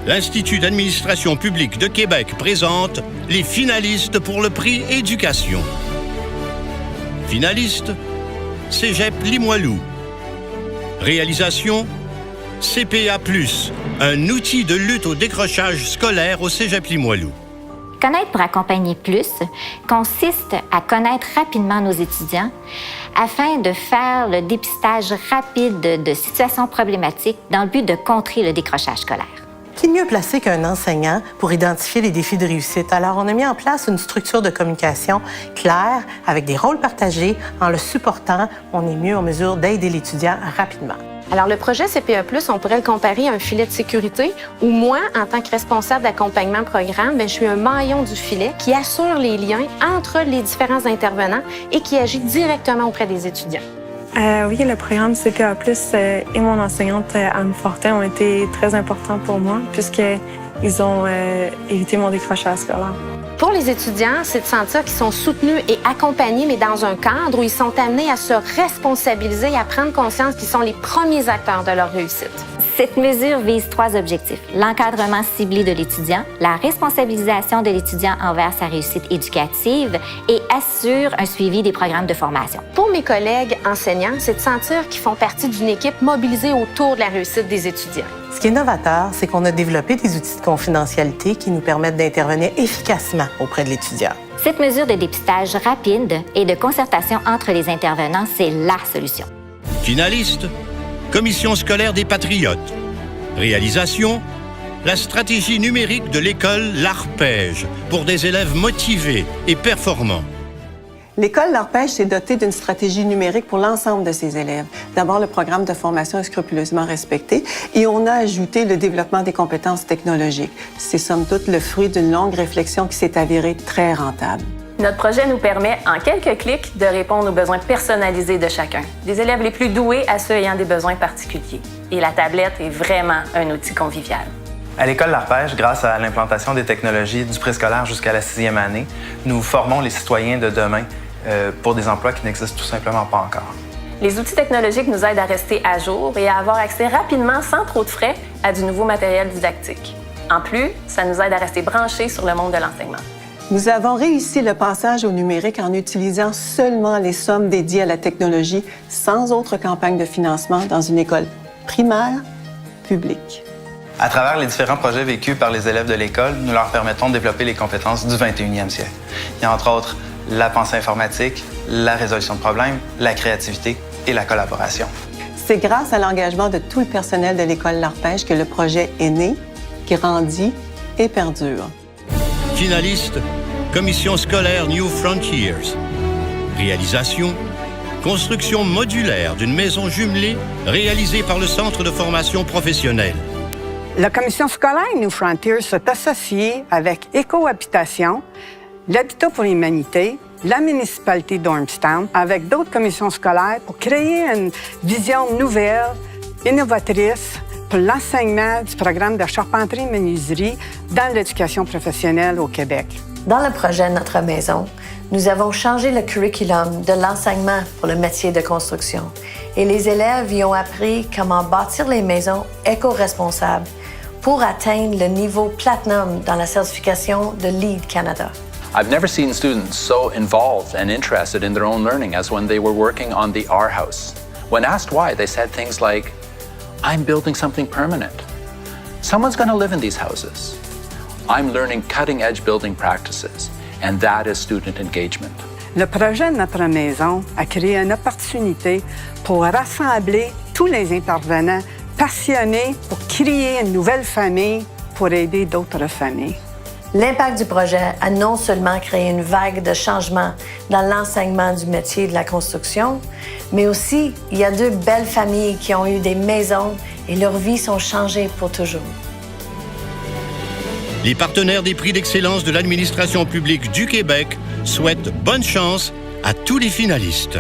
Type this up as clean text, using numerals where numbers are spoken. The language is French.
l'Institut d'administration publique de Québec présente les finalistes pour le prix Éducation. Finaliste, Cégep Limoilou. Réalisation, CPA+, un outil de lutte au décrochage scolaire au Cégep Limoilou. Connaître pour accompagner plus consiste à connaître rapidement nos étudiants afin de faire le dépistage rapide de situations problématiques dans le but de contrer le décrochage scolaire. Qui mieux placé qu'un enseignant pour identifier les défis de réussite? Alors, on a mis en place une structure de communication claire avec des rôles partagés. En le supportant, on est mieux en mesure d'aider l'étudiant rapidement. Alors, le projet CPA+, on pourrait le comparer à un filet de sécurité où moi, en tant que responsable d'accompagnement programme, je suis un maillon du filet qui assure les liens entre les différents intervenants et qui agit directement auprès des étudiants. Oui, le programme CPA+, et mon enseignante Anne Fortin ont été très importants pour moi puisqu'ils ont évité mon décrochage scolaire. Pour les étudiants, c'est de sentir qu'ils sont soutenus et accompagnés, mais dans un cadre où ils sont amenés à se responsabiliser et à prendre conscience qu'ils sont les premiers acteurs de leur réussite. Cette mesure vise 3 objectifs. L'encadrement ciblé de l'étudiant, la responsabilisation de l'étudiant envers sa réussite éducative et assure un suivi des programmes de formation. Pour mes collègues enseignants, c'est de sentir qu'ils font partie d'une équipe mobilisée autour de la réussite des étudiants. Ce qui est novateur, c'est qu'on a développé des outils de confidentialité qui nous permettent d'intervenir efficacement auprès de l'étudiant. Cette mesure de dépistage rapide et de concertation entre les intervenants, c'est la solution. Finaliste, Commission scolaire des Patriotes. Réalisation, la stratégie numérique de l'école L'Arpège pour des élèves motivés et performants. L'école L'Arpège s'est dotée d'une stratégie numérique pour l'ensemble de ses élèves. D'abord, le programme de formation est scrupuleusement respecté et on a ajouté le développement des compétences technologiques. C'est somme toute le fruit d'une longue réflexion qui s'est avérée très rentable. Notre projet nous permet, en quelques clics, de répondre aux besoins personnalisés de chacun, des élèves les plus doués à ceux ayant des besoins particuliers. Et la tablette est vraiment un outil convivial. À l'école L'Arpège, grâce à l'implantation des technologies du préscolaire jusqu'à la 6e année, nous formons les citoyens de demain pour des emplois qui n'existent tout simplement pas encore. Les outils technologiques nous aident à rester à jour et à avoir accès rapidement, sans trop de frais, à du nouveau matériel didactique. En plus, ça nous aide à rester branchés sur le monde de l'enseignement. Nous avons réussi le passage au numérique en utilisant seulement les sommes dédiées à la technologie, sans autre campagne de financement dans une école primaire publique. À travers les différents projets vécus par les élèves de l'école, nous leur permettons de développer les compétences du 21e siècle. Il y a entre autres la pensée informatique, la résolution de problèmes, la créativité et la collaboration. C'est grâce à l'engagement de tout le personnel de l'école L'Arpège que le projet est né, grandit et perdure. Finaliste, Commission scolaire New Frontiers. Réalisation, construction modulaire d'une maison jumelée réalisée par le Centre de formation professionnelle. La Commission scolaire New Frontiers s'est associée avec Éco-Habitation, l'Habitat pour l'Humanité, la municipalité d'Ormstown, avec d'autres commissions scolaires pour créer une vision nouvelle, innovatrice, pour l'enseignement du programme de charpenterie-menuiserie dans l'éducation professionnelle au Québec. Dans le projet Notre Maison, nous avons changé le curriculum de l'enseignement pour le métier de construction et les élèves y ont appris comment bâtir les maisons éco-responsables pour atteindre le niveau Platinum dans la certification de LEED Canada. I've never seen students so involved and interested in their own learning as when they were working on the R House. When asked why, they said things like, I'm building something permanent. Someone's going to live in these houses. I'm learning cutting-edge building practices, and that is student engagement. Le projet Notre Maison a créé une opportunité pour rassembler tous les intervenants passionnés pour créer une nouvelle famille pour aider d'autres familles. L'impact du projet a non seulement créé une vague de changements dans l'enseignement du métier de la construction, mais aussi il y a 2 belles familles qui ont eu des maisons et leurs vies sont changées pour toujours. Les partenaires des prix d'excellence de l'administration publique du Québec souhaitent bonne chance à tous les finalistes.